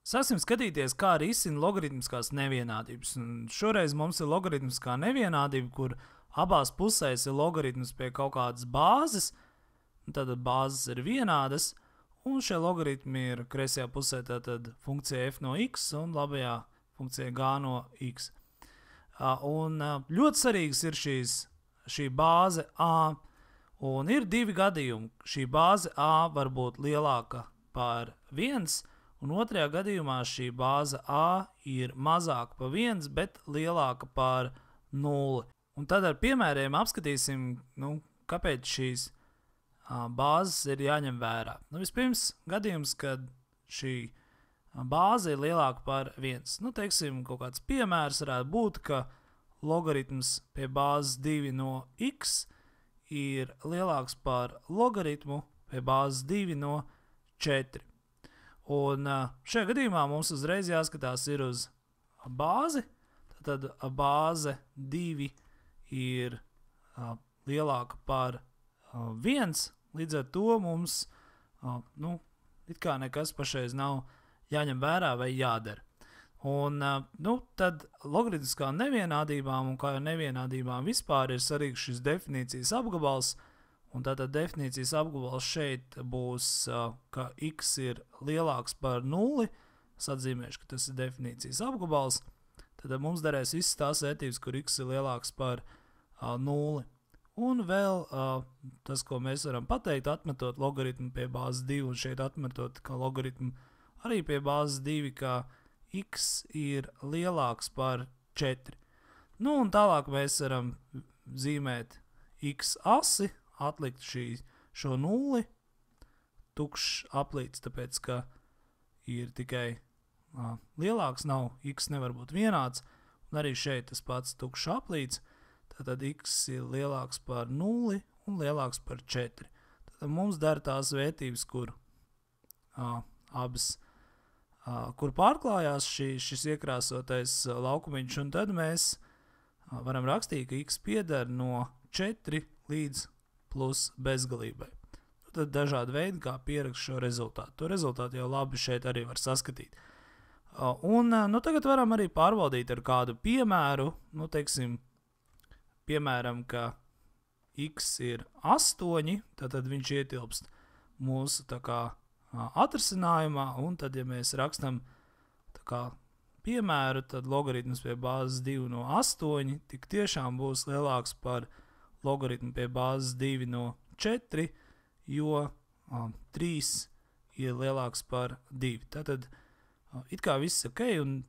Sāksim skatīties, kā risina logaritmiskās nevienādības. Un šoreiz mums ir logaritmiskā nevienādība, kur abās pusēs ir logaritms pie kaut kādas bāzes. Tad bāzes ir vienādas, un šie logaritmi ir kreisajā pusē tātad funkcija f no x un labajā funkcija g no x. Un ļoti svarīgs ir šī bāze a, un ir divi gadījumi. Šī bāze a var būt lielāka par 1, un otrajā gadījumā šī bāze a ir mazāka par 1, bet lielāka par 0. Un tad ar piemēriem apskatīsim, kāpēc šīs bāzes ir jāņem vērā. Vispirms gadījums, kad šī bāze ir lielāka par 1. Teiksim, kaut kāds piemērs varētu būt, ka logaritms pie bāzes 2 no x ir lielāks par logaritmu pie bāzes 2 no 4. Un šajā gadījumā mums uzreiz jāskatās ir uz bāzi. Tad bāze 2 ir lielāka par 1. Līdz ar to mums it kā nekas pašreiz nav jāņem vērā vai jādara. Un tad logaritmiskā nevienādībām un kā jau nevienādībām vispār ir svarīgs šis definīcijas apgabals. Un tātad definīcijas apgabals šeit būs, ka x ir lielāks par 0. Es atzīmēšu, ka tas ir definīcijas apgabals. Tad mums derēs visas tās vērtības, kur x ir lielāks par 0. Un vēl tas, ko mēs varam pateikt, atmetot logaritmu pie bāzes 2 un šeit atmetot kā logaritmu arī pie bāzes 2, ka x ir lielāks par 4. Un tālāk mēs varam zīmēt x asi, atlikt šo 0, tukšs aplīts, tāpēc, ka ir tikai lielāks, x nevar būt vienāds, un arī šeit tas pats tukšs aplīts. Tātad x ir lielāks par 0 un lielāks par 4. Tad mums dara tās vērtības, kur kur pārklājās šis iekrāsotais laukumiņš, un tad mēs varam rakstīt, ka x pieder no 4 līdz plus bezgalībai. Tad dažādi veidi, kā pierakst šo rezultātu. To rezultātu jau labi šeit arī var saskatīt. Un tagad varam arī pārbaudīt ar kādu piemēru, teiksim, piemēram, ka x ir 8, tad viņš ietilpst mūsu atrisinājumā, un tad, ja mēs rakstam piemēru, tad logaritms pie bāzes 2 no 8 tik tiešām būs lielāks par logaritmu pie bāzes 2 no 4, jo 3 ir lielāks par 2. Tātad it kā viss ok, un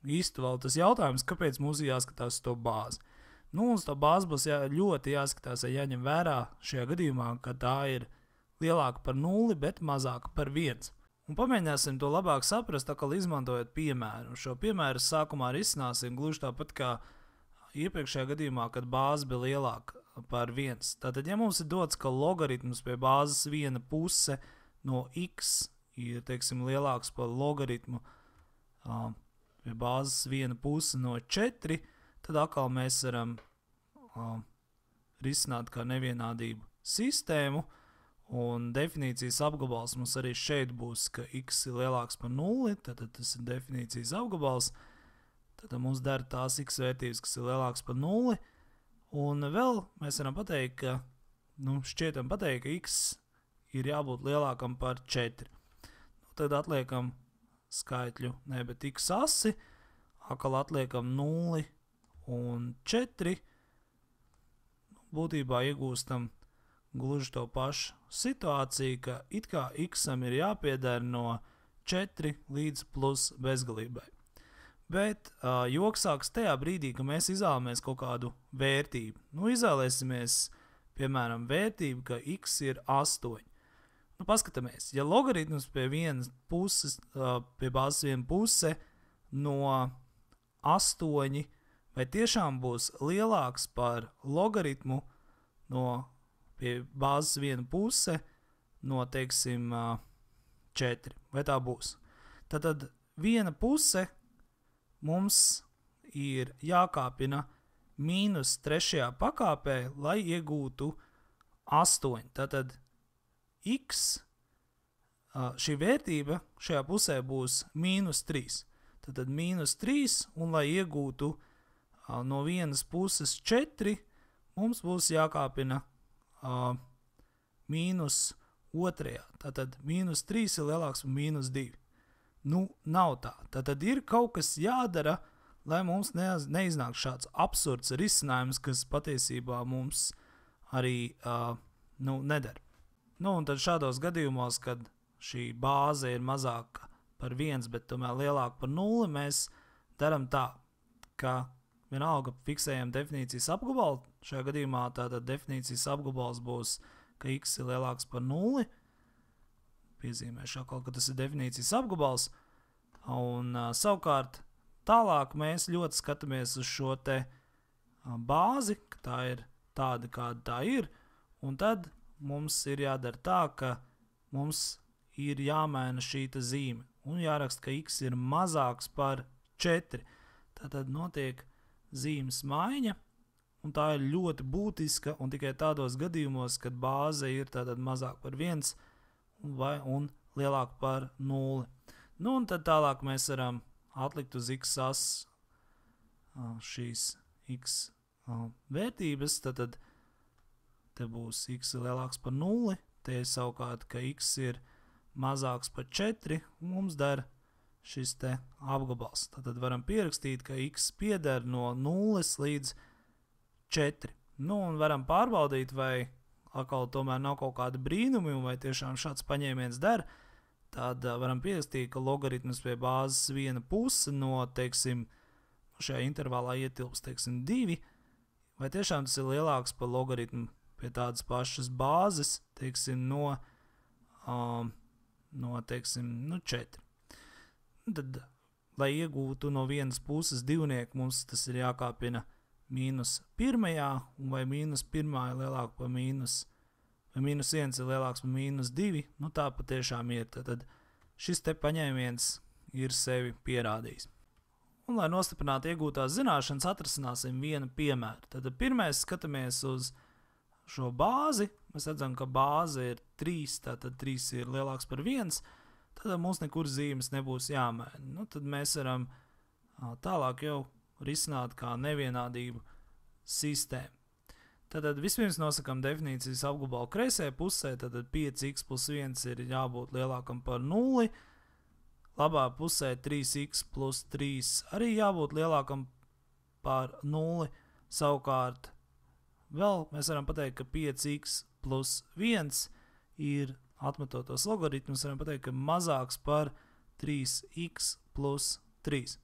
īsti vēl tas jautājums, kāpēc mums jāskatās to bāzi. Uz to bāzi būs ļoti jāskatās, ja jāņem vērā šajā gadījumā, ka tā ir lielāka par 0, bet mazāka par 1. Un pamēģināsim to labāk saprast, izmantojot piemēru. Šo piemēru sākumā risināsim gluži tāpat kā iepriekšējā gadījumā, kad bāze bija lielāka par 1. Tātad, ja mums ir dots, ka logaritms pie bāzes viena puse no x ir, teiksim, lielāks par logaritmu pie bāzes viena puse no 4, tad atkal mēs varam risināt kā nevienādību sistēmu, un definīcijas apgabals mums arī šeit būs, ka x ir lielāks par 0, tad tas ir definīcijas apgabals, tad mums dara tās x vērtības, kas ir lielāks par 0, un vēl mēs varam pateikt, ka, šķietam pateikt, ka x ir jābūt lielākam par 4. Tad atliekam skaitļu, bet x asi, atkal atliekam 0 un 4, būtībā iegūstam gluži to pašu situāciju, ka it kā x-am ir jāpieder no 4 līdz plus bezgalībai. Bet joks sāks tajā brīdī, ka mēs izvēlamies kaut kādu vērtību. Izvēlēsimies, piemēram, vērtību, ka x ir 8. Paskatāmies, ja logaritms pie bāzes viena puse no 8, vai tiešām būs lielāks par logaritmu pie bāzes viena puse no, teiksim, 4. Vai tā būs? Tad viena puse mums ir jākāpina mīnus 3. pakāpē, lai iegūtu 8. Tātad x šī vērtība šajā pusē būs -3. Tad -3, un lai iegūtu no vienas puses 4, mums būs jākāpina -2. Tātad -3 ir lielāks par -2. Nu, nav tā. Tātad ir kaut kas jādara, lai mums neiznāk šāds absurds risinājums, kas patiesībā mums arī nedara. Nu, un tad šādos gadījumos, kad šī bāze ir mazāka par 1, bet tomēr lielāka par 0, mēs darām tā, ka vienalga fiksējam definīcijas apgabalu. Šajā gadījumā tātad definīcijas apgabals būs, ka x ir lielāks par 0. Piezīmēšu atkal, ka tas ir definīcijas apgabals. Un savukārt tālāk mēs ļoti skatāmies uz šo te bāzi, ka tā ir tāda, kāda tā ir. Un tad mums ir jādara tā, ka mums ir jāmaina šī zīme. Un jāraksta, ka x ir mazāks par 4. Tātad notiek zīmes maiņa. Un tā ir ļoti būtiska, un tikai tādos gadījumos, kad bāze ir tātad mazāk par 1 un lielāk par 0. Nu, un tad tālāk mēs varam atlikt uz x as šīs x vērtības. Tad te būs x ir lielāks par 0, te ir savukārt, ka x ir mazāks par 4, un mums der šis te apgabals. Tad varam pierakstīt, ka x pieder no 0 līdz 4. Nu, un varam pārbaudīt, vai atkal tomēr nav kaut kāda brīnumi, un vai tiešām šāds paņēmiens der. Tad varam pierakstīt, ka logaritms pie bāzes viena puse no, teiksim, šajā intervālā ietilps, teiksim, 2, vai tiešām tas ir lielāks par logaritmu pie tādas pašas bāzes, teiksim, no teiksim, 4. Tad, lai iegūtu no vienas puses divnieku, mums tas ir jākāpina -1, un vai -1 ir lielāk par vai -1 ir lielāks par -2, nu tā patiešām ir. Tad šis te paņēmiens ir sevi pierādījis. Un, lai nostiprinātu iegūtās zināšanas, atrasināsim vienu piemēru. Tad pirmais skatāmies uz šo bāzi. Mēs redzam, ka bāze ir 3, tātad 3 ir lielāks par 1, tad mums nekur zīmes nebūs jāmaina. Nu, tad mēs varam tālāk jau risināt kā nevienādību sistēmu. Tātad vispirms nosakam definīcijas apgabalu kreisajā pusē, tātad 5x plus 1 ir jābūt lielākam par 0, labā pusē 3x plus 3 arī jābūt lielākam par 0, savukārt vēl mēs varam pateikt, ka 5x plus 1 ir, atmetot tos logaritmus, varam pateikt, ka mazāks par 3x plus 3.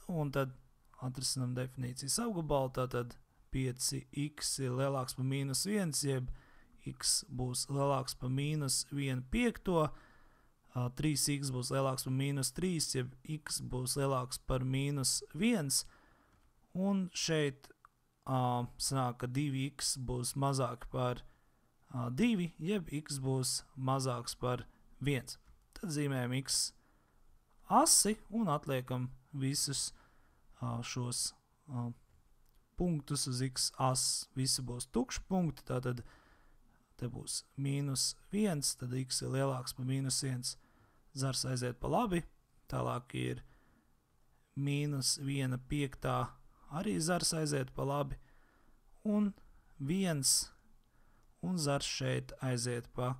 Un tad atrisinām definīcijas apgabalu, tātad 5x ir lielāks par -1, jeb x būs lielāks par -1/5, 3x būs lielāks par -3, jeb x būs lielāks par -1, un šeit sanāk, ka 2x būs mazāk par 2, jeb x būs mazāks par 1. Tad zīmējam x asi un atliekam visus šos punktus uz x as. Visi būs tukši punkti, tātad te būs -1, tad x ir lielāks par -1, zars aiziet pa labi, tālāk ir -1/5, arī zars aiziet pa labi, un 1, un zars šeit aiziet pa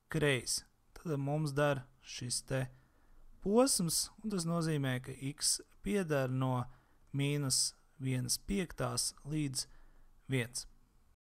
kreisi. Tad mums der šis te posms, un tas nozīmē, ka x pieder no -1/5 līdz 1.